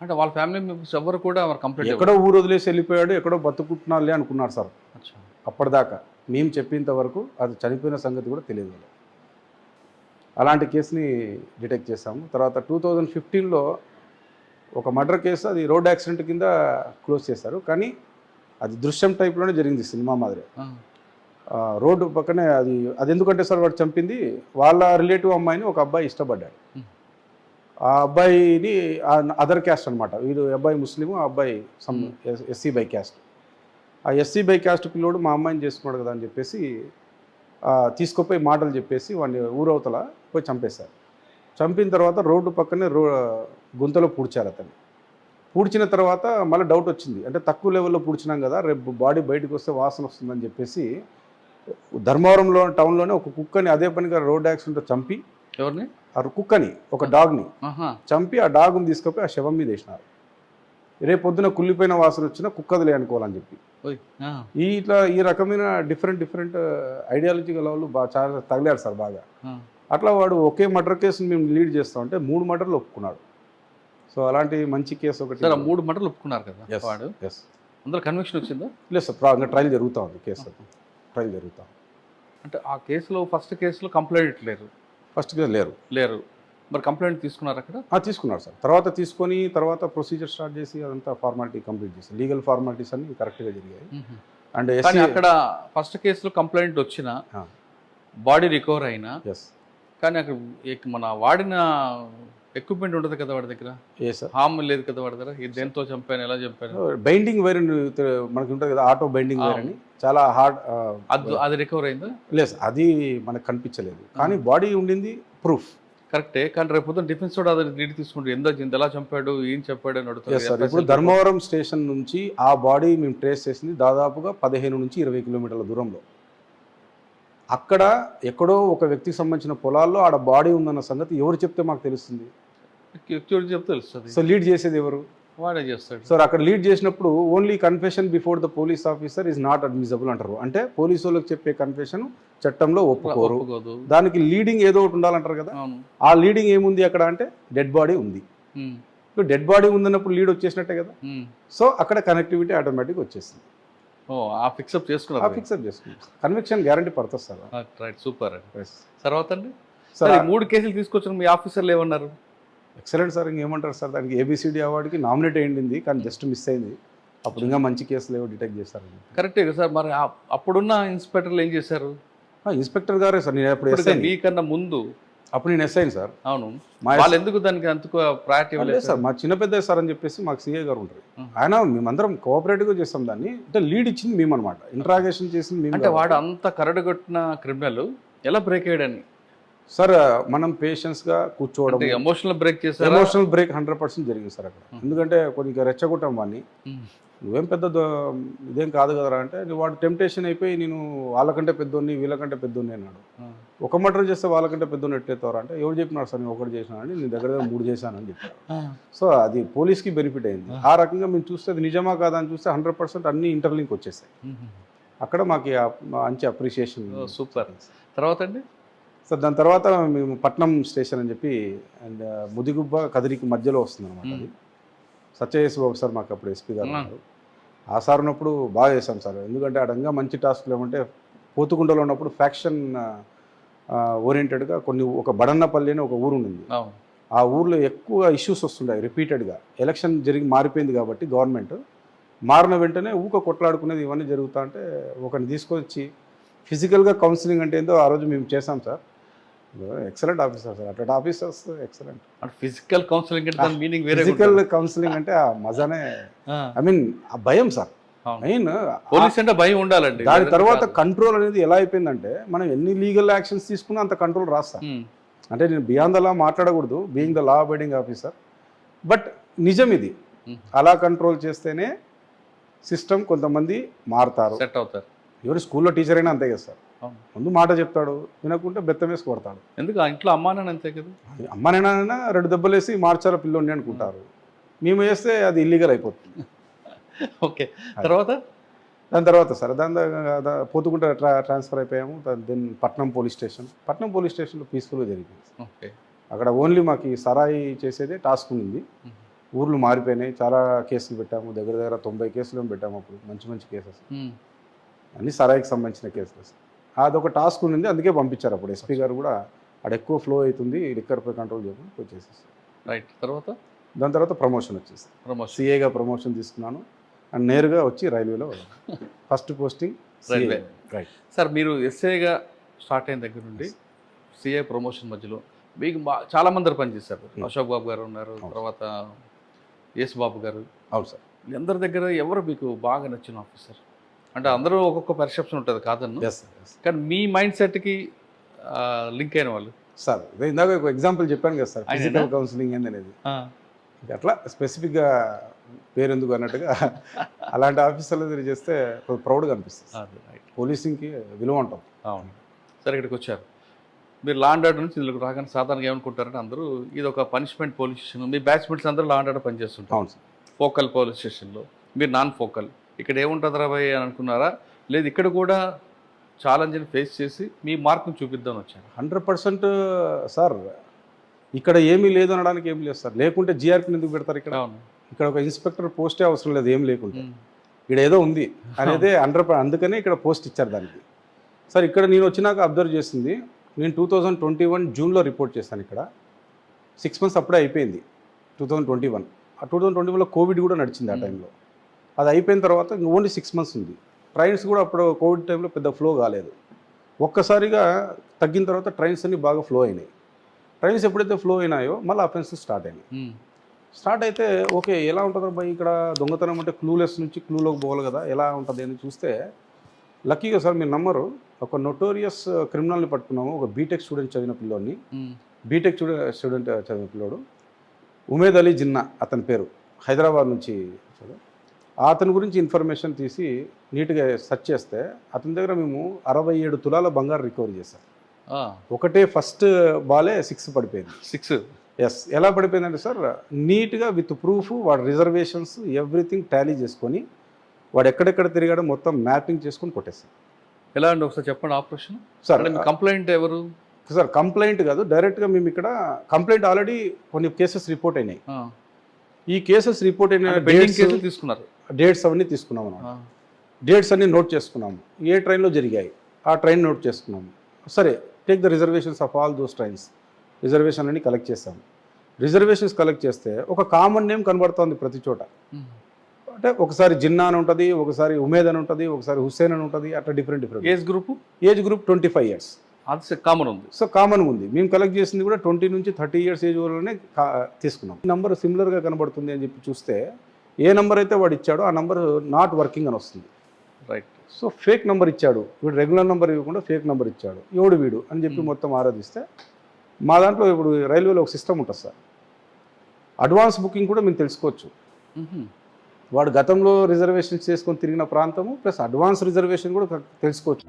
అంటే వాళ్ళ family members ఎవరు కూడా కంప్లీట్ ఎక్కడో ఊరు వదిలేసి వెళ్ళిపోయాడు, ఎక్కడో బతుకుంటున్నారులే అనుకున్నారు సార్. అచ్చా. అప్పటిదాకా మేము చెప్పేంత వరకు అది చనిపోయిన సంగతి కూడా తెలియదు వాళ్ళు. అలాంటి కేసుని డిటెక్ట్ చేశాము. తర్వాత 2015లో ఒక మర్డర్ కేసు, అది రోడ్ యాక్సిడెంట్ కింద క్లోజ్ చేశారు. కానీ అది దృశ్యం టైప్లోనే జరిగింది, సినిమా మాదిరి. రోడ్డు పక్కనే అది అది ఎందుకంటే సార్ వాడు చంపింది వాళ్ళ రిలేటివ్ అమ్మాయిని ఒక అబ్బాయి ఇష్టపడ్డాడు. ఆ అబ్బాయిని అదర్ క్యాస్ట్ అనమాట. వీడు అబ్బాయి ముస్లిము, ఆ అబ్బాయి సమ్ ఎస్సీ బై క్యాస్ట్. ఆ ఎస్సీ బై క్యాస్ట్ పిల్లోడు మా అమ్మాయిని చేసుకున్నాడు కదా అని చెప్పేసి తీసుకుపోయి మాటలు చెప్పేసి వాడిని ఊరవతల పోయి చంపేశారు. చంపిన తర్వాత రోడ్డు పక్కనే గుంతలో పూడ్చారు అతన్ని. పూడ్చిన తర్వాత మళ్ళీ డౌట్ వచ్చింది, అంటే తక్కువ లెవెల్లో పూడ్చినాం కదా, రేపు బాడీ బయటకు వస్తే వాసన వస్తుందని చెప్పేసి ధర్మవరంలో టౌన్లోనే ఒక కుక్కని అదే పనిగా రోడ్ యాక్సిడెంట్ చంపి, ఎవరిని, ఆ కుక్కని, ఒక డాగ్ని చంపి ఆ డాగ్ని తీసుకుపోయి ఆ శవం మీద వేసినారు. రేపు పొద్దున కుళ్ళిపోయిన వాసన వచ్చినా కుక్కదిలే అనుకోవాలని చెప్పి. ఇట్లా ఈ రకమైన డిఫరెంట్ ఐడియాలజీ గల వాళ్ళు బాగా చాలా తగిలారు సార్ బాగా. అట్లా వాడు ఒకే మర్డర్ కేసుని మేము లీడ్ చేస్తామంటే 3 మర్డర్లు ఒప్పుకున్నాడు. సో అలాంటి మంచి కేసు ఒకటి. 3 మర్డర్లు ఒప్పుకున్నారు కదా వాడు. అందులో కన్విక్షన్ వచ్చిందా? లేదు సార్, ఇంకా ట్రయల్ జరుగుతూ ఉంది, కేసు ట్రయల్ జరుగుతాం. అంటే ఆ కేసులో ఫస్ట్ కేసులో కంప్లైంట్ లేరు, ఫస్ట్ కేసు లేరు. మరి కంప్లైంట్ తీసుకున్నారు అక్కడ? తీసుకున్నారు సార్. తర్వాత తీసుకొని తర్వాత ప్రొసీజర్ స్టార్ట్ చేసి అదంతా ఫార్మాలిటీ కంప్లీట్ చేసి లీగల్ ఫార్మాలిటీస్ అన్ని కరెక్ట్గా జరిగాయి. అండ్ అక్కడ ఫస్ట్ కేసులో కంప్లైంట్ వచ్చిన బాడీ రికవర్ అయినా, కానీ అక్కడ మన వాడిన ఎక్విప్మెంట్ ఉంటుంది కదా వాడి దగ్గర, హామ్ లేదు కదా వాడి దగ్గర, దేంతో చంపాను, ఎలా చంపాను, బైండింగ్ వైర్ మనకి ఉంటుంది కదా, ఆటో బైండింగ్ వైర్ అని, చాలా హార్డ్. అది రికవర్ అయిందా? లేదు, అది మనకు కనిపించలేదు, కానీ బాడీ ఉండింది ప్రూఫ్. కరెక్టే, కానీ రేపు పొద్దున డిఫెన్స్ కూడా అది లీడ్ తీసుకుంటూ ఎలా చంపాడు, ఏం చెప్పాడు అని అడుగుతారు. ఇప్పుడు ధర్మవరం స్టేషన్ నుంచి ఆ బాడీ మేము ట్రేస్ చేసింది దాదాపుగా 15 నుంచి 20 కిలోమీటర్ల దూరంలో. అక్కడ ఎక్కడో ఒక వ్యక్తికి సంబంధించిన పొలాల్లో ఆడ బాడీ ఉందన్న సంగతి ఎవరు చెప్తే మాకు తెలుస్తుంది? చెప్తే తెలుస్తుంది. సో లీడ్ చేసేది ఎవరు? వాడే చేస్తాడు. సో అక్కడ లీడ్ చేసినప్పుడు only confession before the police officer is not admissible అంటారు. అంటే పోలీసు వాళ్ళకి చెప్పే కన్ఫెషన్ చట్టంలో ఒప్పుకోరు. దానికి లీడింగ్ ఏదో ఒకటి ఉండాలంటారు కదా. ఆ లీడింగ్ ఏముంది అక్కడ అంటే డెడ్ బాడీ ఉంది. ఇప్పుడు డెడ్ బాడీ ఉందన్నప్పుడు లీడ్ వచ్చేసినట్టే కదా. సో అక్కడ కనెక్టివిటీ ఆటోమేటిక్ వచ్చేసింది. ఫిక్సప్ చేసుకున్నారు. కన్విక్షన్ గ్యారంటీ పడుతుంది సార్. Right, super. తర్వాత అండి సార్ 3 కేసులు తీసుకొచ్చిన మీ ఆఫీసర్లు ఏమన్నారు? Excellent sir. ఇంకేమంటారు సార్, దానికి ABCD అవార్డుకి నామినేట్ అయ్యింది, కానీ జస్ట్ మిస్ అయింది. అప్పుడు ఇంకా మంచి కేసులు ఏవో డిటెక్ట్ చేశారు. కరెక్టే కదా సార్. మరి అప్పుడున్న ఇన్స్పెక్టర్లు ఏం చేశారు? ఇన్స్పెక్టర్ గారే సార్. నేను అప్పుడు మీకన్నా ముందు అప్పుడు నేను ఎస్ఐ సార్. అవును, వాళ్ళు ఎందుకు దానికి అంత ప్రయారిటీ ఇవ్వలేదు సార్? మా చిన్న పెద్ద సార్ అని చెప్పేసి మాకు CA గారు ఉంటారు. ఆయన మేమందరం కోఆపరేటివ్గా చేస్తాం దాన్ని. అంటే లీడ్ ఇచ్చింది మేము అనమాట, ఇంట్రాగేషన్ చేసింది మేము. అంటే వాడు అంత కరడుగొట్టిన క్రిమినల్ ఎలా బ్రేక్ అయ్యాడని సార్ మనం పేషెన్స్గా కూర్చోవడం. ఎమోషనల్ బ్రేక్ చేశారు. ఎమోషనల్ బ్రేక్ 100% జరిగింది సార్ అక్కడ. ఎందుకంటే కొద్దిగా రెచ్చగొట్టాం వాడిని. నువ్వేం పెద్ద ఇదేం కాదు కదరా అంటే, వాడు టెంప్టేషన్ అయిపోయి నేను వాళ్ళకంటే పెద్దోన్ని వీళ్ళకంటే పెద్దోన్ని అన్నాడు. ఒక మర్డర్ చేస్తే వాళ్ళకంటే పెద్దోన్ని ఎట్టేస్తారా అంటే, ఎవరు చెప్పినారు సార్ నేను ఒకటి చేసినానని, నేను దగ్గర 3 చేశానని చెప్పారు. సో అది పోలీస్కి బెనిఫిట్ అయింది. ఆ రకంగా మేము చూస్తే అది నిజమా కాదా అని చూస్తే 100% అన్ని ఇంటర్లింక్ వచ్చేసాయి. అక్కడ మాకు మంచి అప్రిషియేషన్. సూపర్. తర్వాత అండి సార్ దాని తర్వాత మేము పట్నం స్టేషన్ అని చెప్పి, అండ్ ముదిగుబ్బ కదిరికి మధ్యలో వస్తుంది అనమాట. అది సత్యయేసు బాబు సార్ మాకు అప్పుడు SP గారు ఉన్నారు. ఆ సార్ ఉన్నప్పుడు బాగా చేశాం సార్. ఎందుకంటే అడంగా మంచి టాస్క్లు ఏమంటే, పోతుకుంటలో ఉన్నప్పుడు ఫ్యాక్షన్ ఓరియంటెడ్గా ఒక బడన్నపల్లి అని ఒక ఊరు ఉండింది. ఆ ఊర్లో ఎక్కువ ఇష్యూస్ వస్తుంటాయి రిపీటెడ్గా. ఎలక్షన్ మారిపోయింది కాబట్టి గవర్నమెంట్ మారిన వెంటనే కొట్లాడుకునేది ఇవన్నీ జరుగుతా అంటే, ఒకరిని తీసుకొచ్చి ఫిజికల్గా కౌన్సిలింగ్ అంటే ఏందో ఆ రోజు మేము చేసాం సార్. Excellent officer sir. అట్లా ఆఫీసర్స్ ఎక్సలెంట్. ఫిజికల్ కౌన్సిలింగ్ అంటే దాని మీనింగ్ వేరే. ఫిజికల్ కౌన్సిలింగ్ అంటే ఆ మజానే, ఐ మీన్ ఆ భయం సార్. మెయిన్ పోలీస్ అంటే భయం ఉండాలండి. దాని తర్వాత కంట్రోల్ అనేది ఎలా అయిపోయిందంటే, మనం ఎన్ని లీగల్ యాక్షన్స్ తీసుకున్నా అంత కంట్రోల్ రాస్తా. అంటే నేను బియాండ్ ద లా మాట్లాడకూడదు, being the law abiding officer. But నిజం ఇది. అలా కంట్రోల్ చేస్తేనే సిస్టమ్ కొంతమంది మారుతారు, సెట్ అవుతారు. ఎవరు స్కూల్లో టీచర్ అయినా అంతే కదా సార్. ముందు మాట చెప్తాడు, వినకుంటే బెత్తం వేసి కొడతాడు. ఎందుకు ఇంట్లో అమ్మానని అంతే కదా. అమ్మానైనా 2 దెబ్బలు వేసి మార్చాల పిల్లోని అనుకుంటారు. మేము వేస్తే అది ఇల్లీగల్ అయిపోతుంది. ఓకే. తర్వాత దాని తర్వాత సార్ పోతుకుంట ట్రాన్స్ఫర్ అయిపోయాము. దెన్ పట్నం పోలీస్ స్టేషన్లో పీస్ఫుల్గా జరిగింది. ఓకే. అక్కడ ఓన్లీ మాకు ఈ సరాయి చేసేదే టాస్క్ ఉంది. ఊర్లు మారిపోయినాయి, చాలా కేసులు పెట్టాము, దగ్గర దగ్గర 90 కేసులు పెట్టాము అప్పుడు, మంచి మంచి కేసెస్ అన్నీ సరాయికి సంబంధించిన కేసులు. అదొక టాస్క్ ఉంది, అందుకే పంపించారు అప్పుడు ఎస్పీ గారు కూడా. అక్కడ ఎక్కువ ఫ్లో అవుతుంది, లిక్కర్పై కంట్రోల్ చేయకుండా వచ్చేసేసి. రైట్. తర్వాత దాని తర్వాత ప్రమోషన్ వచ్చేసి సిఏగా ప్రమోషన్ తీసుకున్నాను అండ్ నేరుగా వచ్చి రైల్వేలో first posting railway. Right sir, మీరు ఎస్ఏగా స్టార్ట్ అయిన దగ్గర నుండి సిఏ ప్రమోషన్ మధ్యలో మీకు చాలా మంది పనిచేశారు. అశోక్ బాబు గారు ఉన్నారు, తర్వాత ఎస్ బాబు గారు. అవును సార్. అందరి దగ్గర ఎవరు మీకు బాగా నచ్చిన ఆఫీసర్? అంటే అందరూ ఒక్కొక్క పర్సెప్షన్ ఉంటుంది కాదన్ను, కానీ మీ మైండ్ సెట్కి లింక్ అయిన వాళ్ళు సార్. ఇందాక ఒక ఎగ్జాంపుల్ చెప్పాను కదా సార్, ఫిజికల్ కౌన్సిలింగ్ ఏందనేది. అట్లా స్పెసిఫిక్గా పేరెందుకు అన్నట్టుగా అలాంటి ఆఫీసర్లు తిరిగి చేస్తే ప్రౌడ్గా అనిపిస్తుంది. పోలీసింగ్కి విలువ ఉంటుంది. అవును. సరే, ఇక్కడికి వచ్చారు మీరు. లా అండ్ ఆర్డర్ నుంచి ఇందులోకి రాగానే సాధారణంగా ఏమనుకుంటారంటే అందరూ ఇది ఒక పనిష్మెంట్ పోలీస్ స్టేషన్. మీ బ్యాచ్మెంట్స్ అందరూ లా అండ్ ఆర్డర్ పనిచేస్తుంటారు. అవును సార్. ఫోకల్ పోలీస్ స్టేషన్లో మీరు నాన్ ఫోకల్. ఇక్కడ ఏముంటుంది రాబాయ్ అని అనుకున్నారా? లేదు, ఇక్కడ కూడా ఛాలెంజ్ని ఫేస్ చేసి మీ మార్క్ని చూపిద్దామని వచ్చారు? 100% సార్. ఇక్కడ ఏమీ లేదు అనడానికి ఏమీ లేదు సార్. లేకుంటే జిఆర్పీని ఎందుకు పెడతారు ఇక్కడ? ఇక్కడ ఒక ఇన్స్పెక్టర్ పోస్టే అవసరం లేదు, ఏం లేకుంటే. ఇక్కడ ఏదో ఉంది అనేది 100%. అందుకనే ఇక్కడ పోస్ట్ ఇచ్చారు దానికి. సార్, ఇక్కడ నేను వచ్చినాక అబ్జర్వ్ చేసింది, నేను 2021 జూన్లో రిపోర్ట్ చేశాను ఇక్కడ. 6 months అప్పుడే అయిపోయింది 2021. ఆ 2021లో కోవిడ్ కూడా నడిచింది ఆ టైంలో. అది అయిపోయిన తర్వాత ఇంక ఓన్లీ 6 months ఉంది. ట్రైన్స్ కూడా అప్పుడు కోవిడ్ టైంలో పెద్ద ఫ్లో కాలేదు. ఒక్కసారిగా తగ్గిన తర్వాత ట్రైన్స్ అన్నీ బాగా ఫ్లో అయినాయి. ట్రైన్స్ ఎప్పుడైతే ఫ్లో అయినాయో మళ్ళీ అఫెన్సెస్ స్టార్ట్ అయినాయి. స్టార్ట్ అయితే ఓకే, ఎలా ఉంటుందో భయ్ ఇక్కడ దొంగతనం అంటే క్లూలెస్ నుంచి క్లూలోకి పోవాలి కదా, ఎలా ఉంటుంది అని చూస్తే లక్కీగా సార్ మీరు నమ్మరు, ఒక నోటోరియస్ క్రిమినల్ని పట్టుకున్నాము. ఒక బీటెక్ స్టూడెంట్ చదివిన పిల్లోడిని. బీటెక్ స్టూడెంట్ చదివిన పిల్లోడు ఉమేద్ అలీ జిన్నా అతని పేరు, హైదరాబాద్ నుంచి. అతని గురించి ఇన్ఫర్మేషన్ తీసి నీట్గా సెర్చ్ చేస్తే అతని దగ్గర మేము 67 తులాల బంగారు రికవరీ చేశాం. ఒకటే ఫస్ట్ బాలే 6 పడిపోయింది. 6? ఎస్. ఎలా పడిపోయిందంటే సార్, నీట్గా విత్ ప్రూఫ్ వాడు రిజర్వేషన్స్ ఎవ్రీథింగ్ టాలీ చేసుకొని వాడు ఎక్కడెక్కడ తిరిగాడో మొత్తం మ్యాపింగ్ చేసుకొని కొట్టేస్తాం. ఎలా అండి ఒకసారి చెప్పండి ఆపరేషన్? సార్, కంప్లైంట్ ఎవరు? సార్, కంప్లైంట్ కాదు, డైరెక్ట్గా మేము ఇక్కడ కంప్లైంట్ ఆల్రెడీ కొన్ని కేసెస్ రిపోర్ట్ అయినాయి. ఈ కేసెస్ రిపోర్ట్ అయిన కేసులు తీసుకున్నారు, డేట్స్ అవన్నీ తీసుకున్నాము అన్నమాట. డేట్స్ అన్నీ నోట్ చేసుకున్నాము, ఏ ట్రైన్లో జరిగాయి ఆ ట్రైన్ నోట్ చేసుకున్నాము. సరే, take the reservations of all those trains. Reservation అన్ని కలెక్ట్ చేస్తాము. రిజర్వేషన్స్ కలెక్ట్ చేస్తే ఒక కామన్ నేమ్ కనబడుతుంది ప్రతి చోట. అంటే ఒకసారి జిన్నా అని ఉంటుంది, ఒకసారి ఉమేద్ అని ఉంటుంది, ఒకసారి హుస్సేన్ అని ఉంటుంది, అట్లా డిఫరెంట్. Age group 25 years. అది కామన్ ఉంది. సో కామన్ ఉంది. మేము కలెక్ట్ చేసింది కూడా 20 నుంచి 30 years ఏజ్ వరలోనే తీసుకున్నాం. నంబర్ సిమిలర్గా కనబడుతుంది అని చెప్పి చూస్తే ఏ నెంబర్ అయితే వాడు ఇచ్చాడో ఆ నెంబర్ నాట్ వర్కింగ్ అని వస్తుంది. రైట్. సో ఫేక్ నెంబర్ ఇచ్చాడు వీడు, రెగ్యులర్ నెంబర్ ఇవ్వకుండా ఫేక్ నెంబర్ ఇచ్చాడు, ఎవడు వీడు అని చెప్పి మొత్తం ఆరాధిస్తే మా దాంట్లో ఇప్పుడు రైల్వేలో ఒక సిస్టమ్ ఉంటుంది సార్, అడ్వాన్స్ బుకింగ్ కూడా మేము తెలుసుకోవచ్చు. వాడు గతంలో రిజర్వేషన్స్ చేసుకొని తిరిగిన ప్రాంతము ప్లస్ అడ్వాన్స్ రిజర్వేషన్ కూడా తెలుసుకోవచ్చు.